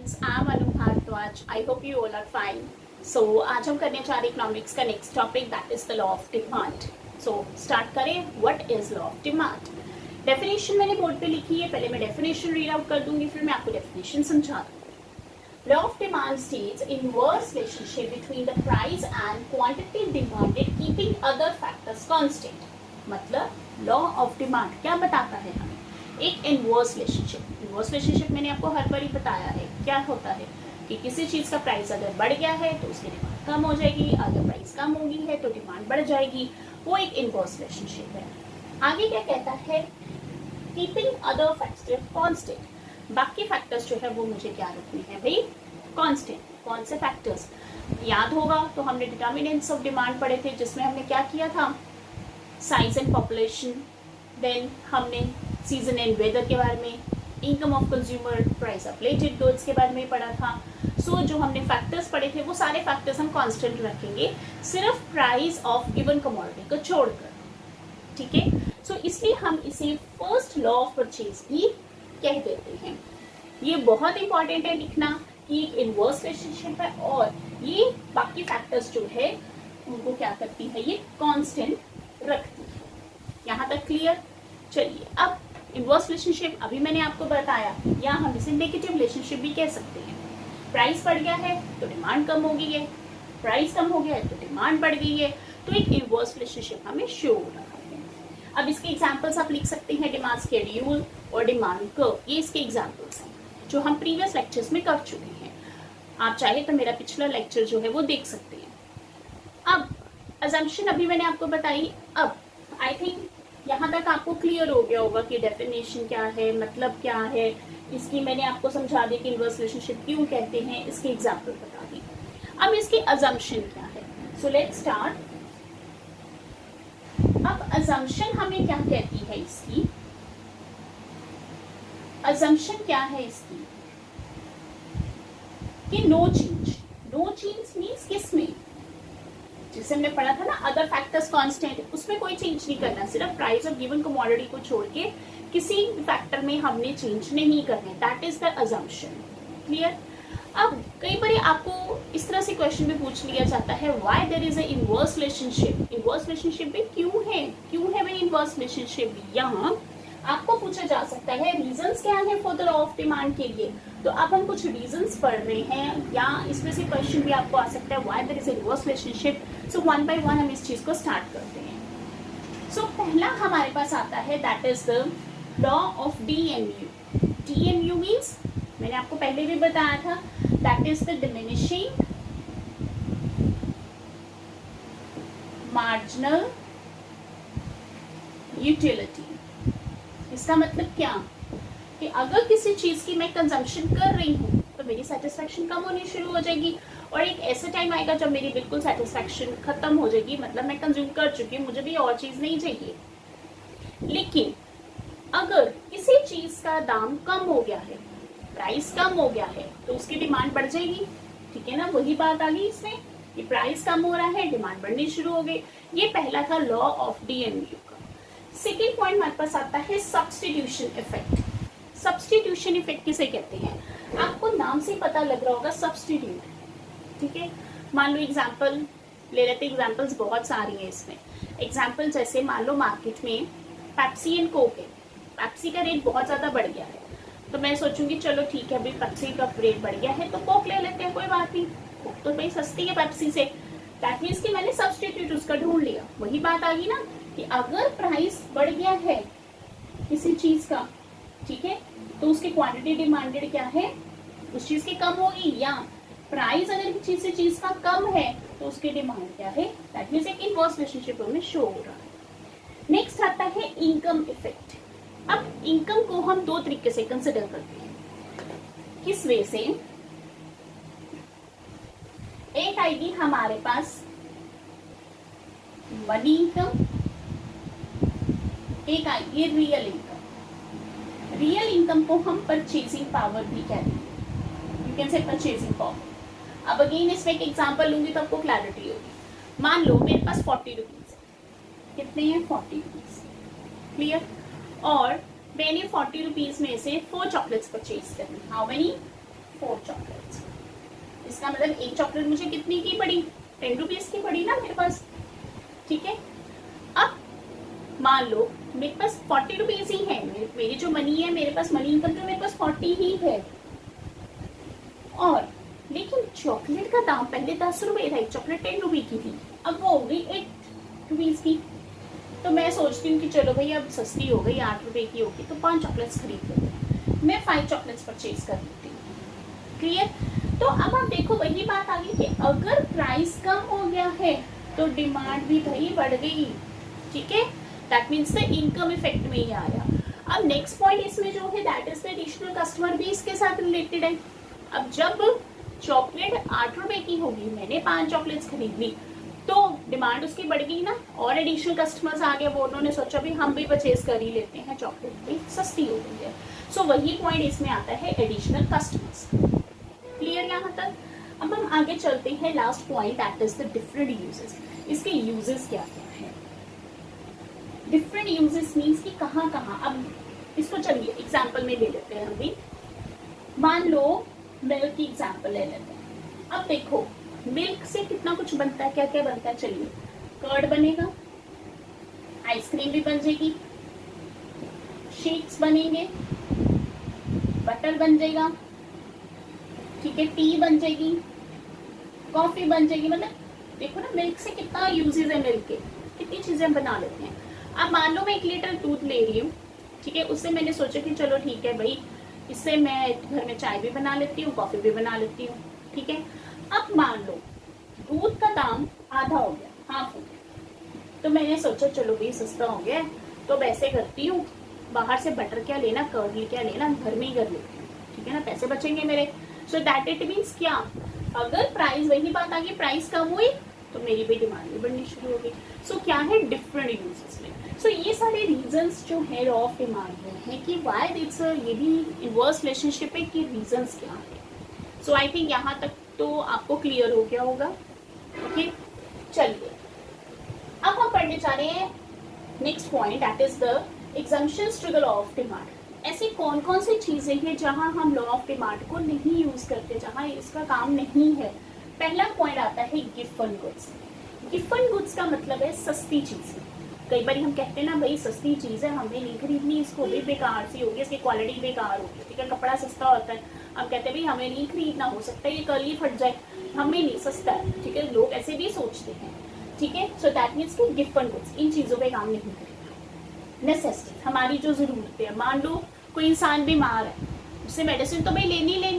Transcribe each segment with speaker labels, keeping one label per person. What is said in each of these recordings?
Speaker 1: Friends, I am Anu Bhardwaj. I hope you all are fine. So आज हम करने जा रहे इकोनॉमिक्स का next topic, that is the law of demand. So start करें। What is law of demand? Definition मैंने board पे लिखी है, पहले मैं डेफिनेशन रीड आउट कर दूंगी, फिर मैं आपको डेफिनेशन समझा दूंगी। Law of demand states inverse relationship between the price and quantity demanded keeping other factors constant. मतलब लॉ ऑफ डिमांड क्या बताता है हमें? एक इनवर्स रिलेशनशिप। इनवर्स रिलेशनशिप मैंने आपको हर बार ही बताया है क्या होता है कि किसी चीज का प्राइस अगर बढ़ गया है तो उसकी डिमांड कम हो जाएगी, अगर प्राइस कम होगी है तो डिमांड बढ़ जाएगी। वो एक इनवर्स रिलेशनशिप है। आगे क्या कहता है? Keeping other factor constant. बाकी फैक्टर्स जो है वो मुझे क्या रखने हैं भाई? कांस्टेंट। कौन से फैक्टर्स? याद होगा तो हमने डिटर्मिनेंट्स ऑफ डिमांड पढ़े थे, जिसमें हमने क्या किया था? साइज एंड पॉपुलेशन, देन हमने सीजन एंड वेदर के बारे में, income of consumer, price of related goods के बारे में पढ़ा था। सो जो हमने फैक्टर्स पढ़े थे वो सारे फैक्टर्स हम कांस्टेंट रखेंगे, सिर्फ प्राइस ऑफ गिवन कमोडिटी को छोड़कर। ठीक है, सो इसलिए हम इसे फर्स्ट लॉ ऑफ परचेज भी कह देते हैं। ये बहुत इंपॉर्टेंट है लिखना कि एक इनवर्स रिलेशनशिप है और ये बाकी फैक्टर्स जो है उनको क्या करती है? ये कांस्टेंट रखती है। यहाँ तक क्लियर? चलिए, अब इनवर्स रिलेशनशिप अभी मैंने आपको बताया, या हम इसे नेगेटिव रिलेशनशिप भी कह सकते हैं। प्राइस बढ़ गया है तो डिमांड कम हो गई है, प्राइस कम हो गया है तो डिमांड बढ़ गई है, तो एक इनवर्स रिलेशनशिप हमें शो हो रहा है। अब इसके एग्जांपल्स आप लिख सकते हैं, डिमांड शेड्यूल और डिमांड कर्व। ये इसके एग्जांपल्स हैं जो हम प्रीवियस लेक्चर्स में कर चुके हैं। आप चाहे तो मेरा पिछला लेक्चर जो है वो देख सकते हैं। अब अजम्पशन अभी मैंने आपको बताई। अब आई थिंक यहाँ तक आपको क्लियर हो गया होगा कि डेफिनेशन क्या है, मतलब क्या है इसकी। मैंने आपको समझा दी कि इनवर्स रिलेशनशिप क्यों कहते हैं, इसके एग्जांपल बता दी। अब इसकी अजम्पशन क्या है? So let's start. अब अजम्पशन हमें क्या कहती है? इसकी अजम्पशन क्या है इसकी? कि no change. No change means किसमें? जिसे हमने पढ़ा था ना, अदर फैक्टर्स कांस्टेंट, उसमें कोई चेंज नहीं करना, सिर्फ प्राइस ऑफ गिवन कमोडिटी को छोड़ के किसी फैक्टर में हमने चेंज नहीं करना। That is the assumption. Clear? अब कई बार आपको इस तरह से क्वेश्चन भी पूछ लिया जाता है, why there is a inverse relationship? Inverse relationship भी क्यों है भाई इनवर्स रिलेशनशिप? यहाँ आपको पूछा जा सकता है रीजंस क्या है for the law of demand के लिए। तो अब हम कुछ रीजंस पढ़ रहे हैं, या इसमें से क्वेश्चन भी आपको आ सकता है why there is a inverse relationship. So one by one हम इस चीज को स्टार्ट करते हैं। सो पहला हमारे पास आता है, that is the law of DMU. DMU means, मैंने आपको पहले भी बताया था, that is the diminishing marginal utility. इसका मतलब क्या? कि अगर किसी चीज की मैं कंजम्पशन कर रही हूँ तो मेरी सेटिस्फेक्शन कम होनी शुरू हो जाएगी, और एक ऐसा टाइम आएगा जब मेरी बिल्कुल सेटिस्फेक्शन खत्म हो जाएगी, मतलब मैं कंज्यूम कर चुकी हूँ, मुझे भी और चीज नहीं चाहिए। लेकिन अगर किसी चीज का दाम कम हो गया है, प्राइस कम हो गया है, तो उसकी डिमांड बढ़ जाएगी। ठीक है ना? वही बात आ गई इसमें कि प्राइस कम हो रहा है, डिमांड बढ़नी शुरू हो गई। ये पहला था लॉ ऑफ डीएमयू का। सेकेंड पॉइंट हमारे पास आता है सब्स्टिट्यूशन इफेक्ट। सब्स्टिट्यूशन इफेक्ट किसे कहते हैं? आपको नाम से पता लग रहा होगा, सब्स्टिट्यूट। ठीक है, मान लो एग्जाम्पल ले लेते, एग्जाम्पल्स बहुत सारी हैं इसमें। एग्जाम्पल जैसे मान लो मार्केट में पेप्सी एंड कोक है, पेप्सी का रेट बहुत ज्यादा बढ़ गया है, तो मैं सोचूंगी चलो ठीक है, अभी पेप्सी का रेट बढ़ गया है तो कोक ले लेते हैं, कोई बात नहीं, कोक तो भाई सस्ती है पेप्सी से। दैट मीन्स कि मैंने सब्स्टिट्यूट उसका ढूंढ लिया। वही बात आ गई ना कि अगर प्राइस बढ़ गया है किसी चीज का, ठीक है, तो उसकी क्वांटिटी डिमांडेड क्या है? उस चीज की कम होगी, या प्राइस अगर किसी चीज का कम है तो उसकी डिमांड क्या है? दैट मीन्स एक इनवर्स रिलेशनशिप में शो हो रहा है। नेक्स्ट आता है इनकम इफेक्ट। अब इनकम को हम दो तरीके से कंसिडर करते हैं। किस वे से? एक आएगी हमारे पास मनी इनकम, एक आएगी रियल इनकम। रियल इनकम को हम परचेजिंग पावर भी कहते हैं, you can say purchasing power. अब अगेन इसमें एक एग्जांपल लूंगी तो आपको क्लैरिटी होगी। मान लो मेरे पास 40 रुपीज है। कितने हैं? 40 रुपीज। क्लियर? और मैंने 40 रुपीज में से 4 चॉकलेट्स परचेज करनी। How many? 4 चॉकलेट्स। इसका मतलब एक चॉकलेट मुझे कितनी की पड़ी, 10 रुपीज की पड़ी ना मेरे पास, ठीक है। अब मान लो मेरे पास 40 रुपीज ही है, मेरी जो मनी है, मेरे पास मनी इनकम तो मेरे पास 40 ही है, और लेकिन चॉकलेट का दाम पहले 10 रुपए था, एक चॉकलेट 10 रुपए की थी, अब वो हो गई 8 रुपीज की। तो मैं सोचती हूँ कि चलो भाई अब सस्ती हो गई, 8 रुपए की होगी तो 5 चॉकलेट्स खरीद लेते हैं, मैं 5 चॉकलेट्स परचेज कर लेती हूँ। क्लियर? तो अब आप देखो वही बात आ गई कि अगर प्राइस कम हो गया है तो डिमांड भी भाई बढ़ गई, ठीक है। That means the income effect में ही आया। अब नेक्स्ट पॉइंट इसमें जो है that is the additional customer भी इसके साथ रिलेटेड है। अब जब चॉकलेट 8 रुपए की होगी, मैंने 5 चॉकलेट्स खरीद ली, तो डिमांड उसकी बढ़ गई ना, और एडिशनल कस्टमर्स आ गए, वो उन्होंने सोचा भी हम भी परचेज कर ही लेते हैं, चॉकलेट भी सस्ती हो गई है। सो वही पॉइंट इसमें आता है, एडिशनल कस्टमर्स। क्लियर यहाँ तक? अब हम आगे चलते हैं, last point that is the different uses. इसके यूजेस क्या क्या है? डिफरेंट यूजेस मीन्स कि कहाँ कहाँ। अब इसको चलिए एग्जाम्पल में ले लेते हैं हम भी। मान लो मिल्क की एग्जाम्पल ले लेते हैं। अब देखो मिल्क से कितना कुछ बनता है, क्या क्या बनता है, चलिए कर्ड बनेगा, आइसक्रीम भी बन जाएगी, शेक्स बनेंगे, बटर बन जाएगा, ठीक है, टी बन जाएगी, कॉफी बन जाएगी। मतलब देखो ना मिल्क से कितना यूजेस है, मिल्क के कितनी चीजें हम बना लेते हैं। अब मान लो मैं 1 लीटर दूध ले रही हूँ, ठीक है, उससे मैंने सोचा कि चलो ठीक है भाई, इससे मैं घर में चाय भी बना लेती हूँ, कॉफी भी बना लेती हूँ, ठीक है। अब मान लो दूध का दाम आधा हो गया, हाफ हो गया, तो मैंने सोचा चलो भाई सस्ता हो गया, तो वैसे करती हूँ, बाहर से बटर क्या लेना, कर्ड क्या लेना, घर में ही कर लेती हूँ, ठीक है ना, पैसे बचेंगे मेरे। सो दैट इट मीन्स क्या, अगर प्राइस, वही बात आ गई, प्राइस कम हुई तो मेरी भी डिमांड भी बढ़नी शुरू हो गई। सो क्या है डिफरेंट यूजेस में। सो ये सारे रीजंस जो है ऑफ डिमांड में है कि वाई इट्स, ये भी इनवर्स रिलेशनशिप है कि रीजंस क्या है। सो आई थिंक यहाँ तक तो आपको क्लियर हो गया होगा। ओके, चलिए अब हम पढ़ने जा रहे हैं next point that is the exemptions to the law of demand. ऐसी कौन कौन सी चीजें हैं जहां हम लॉ ऑफ डिमांड को नहीं यूज करते, जहां इसका काम नहीं है। पहला पॉइंट आता है गिवन गुड्स। गिवन गुड्स का मतलब है सस्ती चीजें। कई बार हम कहते हैं ना भाई सस्ती चीज है, हमें नहीं खरीदनी, इसको भी बेकार सी होगी, इसकी क्वालिटी बेकार होगी, ठीक है, कपड़ा सस्ता होता है, हम कहते हैं भाई हमें नहीं खरीदना, हो सकता है ये कल ही फट जाए, हमें नहीं, सस्ता है, ठीक है, लोग ऐसे भी सोचते हैं, ठीक है। सो दैट मीन्स कि गिवन गुड्स, इन चीजों पे काम नहीं करेगा। नेसेसिटी, हमारी जो जरूरतें हैं, मान लो कोई इंसान बीमार है, उससे मेडिसिन तो भाई लेनी है,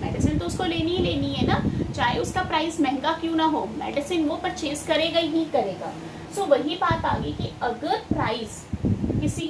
Speaker 1: मेडिसिन तो उसको लेनी ही लेनी है ना, चाहे उसका प्राइस महंगा क्यों ना हो, मेडिसिन वो परचेज करेगा ही करेगा। सो वही बात आ गई कि अगर प्राइस किसी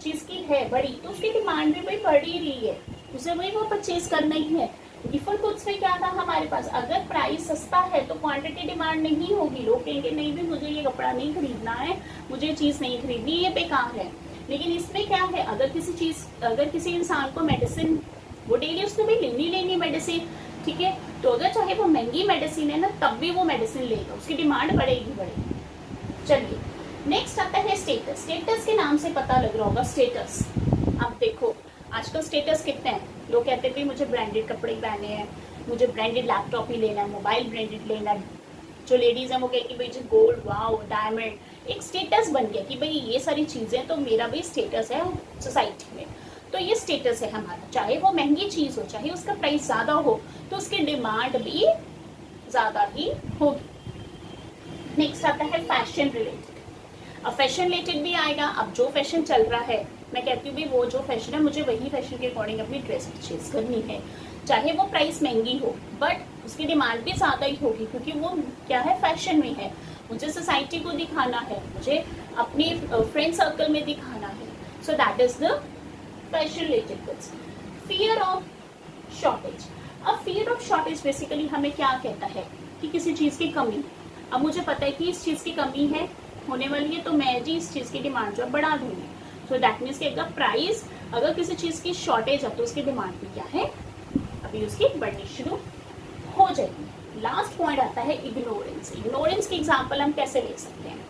Speaker 1: चीज की है बड़ी तो उसकी डिमांड भी भाई बढ़ ही रही है, उसे वही वो परचेज करना ही है। गिवन गुड्स में क्या था हमारे पास, अगर प्राइस सस्ता है तो क्वांटिटी डिमांड नहीं होगी, लोग कहेंगे नहीं भी मुझे ये कपड़ा नहीं खरीदना है, मुझे चीज नहीं खरीदनी, ये बेकार है। लेकिन इसमें क्या है, अगर किसी इंसान को मेडिसिन, वो डेली उसने भी लेनी मेडिसिन, ठीक है, तो अगर चाहे वो महंगी मेडिसिन है ना, तब भी वो मेडिसिन लेगा, उसकी डिमांड बढ़ेगी। चलिए नेक्स्ट आता है स्टेटस। स्टेटस के नाम से पता लग रहा होगा स्टेटस। अब देखो आजकल स्टेटस कितने हैं, लोग कहते हैं मुझे ब्रांडेड कपड़े पहने हैं, मुझे ब्रांडेड लैपटॉप ही लेना है, मोबाइल ब्रांडेड लेना है। जो लेडीज हैं वो कहती भाई जी गोल्ड, वाओ, डायमंड, एक स्टेटस बन गया कि भाई ये सारी चीजें तो मेरा भी स्टेटस है सोसाइटी में। तो ये स्टेटस है हमारा, चाहे वो महंगी चीज हो, चाहे उसका प्राइस ज्यादा हो, तो उसकी डिमांड भी ज्यादा ही होगी। नेक्स्ट आता है फैशन रिलेटेड। अब फैशन रिलेटेड भी आएगा। अब जो फैशन चल रहा है, मैं कहती हूँ भाई वो जो फैशन है, मुझे वही फैशन के अकॉर्डिंग अपनी ड्रेस परचेज करनी है, चाहे वो प्राइस महंगी हो, बट उसकी डिमांड भी ज्यादा ही होगी, क्योंकि वो क्या है, फैशन में है, मुझे सोसाइटी को दिखाना है, मुझे अपनी फ्रेंड सर्कल में दिखाना है। So that is the fashion related goods. Fear of shortage. अब फियर ऑफ शॉर्टेज बेसिकली हमें क्या कहता है कि किसी चीज की कमी, अब मुझे पता है कि इस चीज की कमी है, होने वाली है, तो मैं जी इस चीज की डिमांड जो है बढ़ा दूंगी। सो दैट मीन्स कि अगर किसी चीज की शॉर्टेज है तो उसकी डिमांड भी क्या है, अभी उसकी बढ़नी शुरू हो जाएगी। लास्ट पॉइंट आता है इग्नोरेंस। इग्नोरेंस की एग्जांपल हम कैसे ले सकते हैं,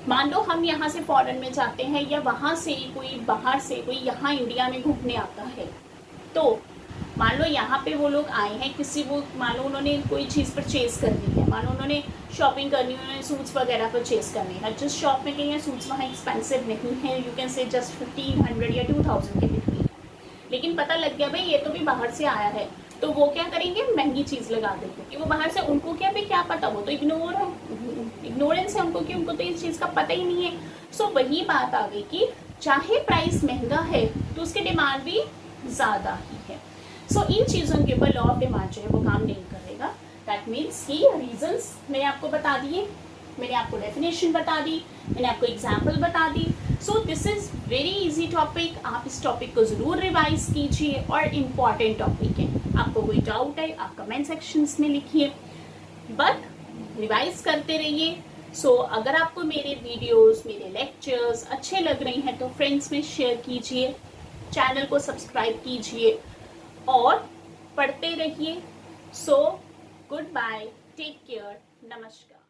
Speaker 1: मान लो हम यहाँ से फॉरेन में जाते हैं, या वहां से कोई बाहर से कोई यहाँ इंडिया में घूमने आता है, तो मान लो यहाँ पे वो लोग आए हैं, मान लो उन्होंने कोई चीज़ परचेज करनी है, मान लो उन्होंने शॉपिंग करनी है, उन्होंने सूट्स वगैरह परचेज करनी है। जिस शॉप में कहीं सूट्स वहाँ एक्सपेंसिव नहीं है, यू कैन से जस्ट 1500 या 2000 के बिटवीन, लेकिन पता लग गया भाई ये तो भी बाहर से आया है, तो वो क्या करेंगे, महंगी चीज़ लगा देंगे, क्योंकि वो बाहर से, उनको क्या भाई क्या पता, वो तो इग्नोरेंस है उनको, कि उनको तो इस चीज़ का पता ही नहीं है। सो वही बात आ गई कि चाहे प्राइस महंगा है तो उसकी डिमांड भी ज़्यादा ही है। सो इन चीज़ों के ऊपर लॉ ऑफ डिमांड जो है वो काम नहीं करेगा। दैट मीन्स कि रीजंस मैंने आपको बता दिए, मैंने आपको डेफिनेशन बता दी, मैंने आपको एग्जाम्पल बता दी। So this is very easy topic, आप इस टॉपिक को ज़रूर रिवाइज कीजिए और इम्पॉर्टेंट टॉपिक है। आपको कोई डाउट है आप कमेंट सेक्शंस में लिखिए, बट रिवाइज करते रहिए। सो अगर आपको मेरे वीडियोस, मेरे लेक्चर्स अच्छे लग रहे हैं तो फ्रेंड्स में शेयर कीजिए, चैनल को सब्सक्राइब कीजिए और पढ़ते रहिए। So goodbye, take care, नमस्कार।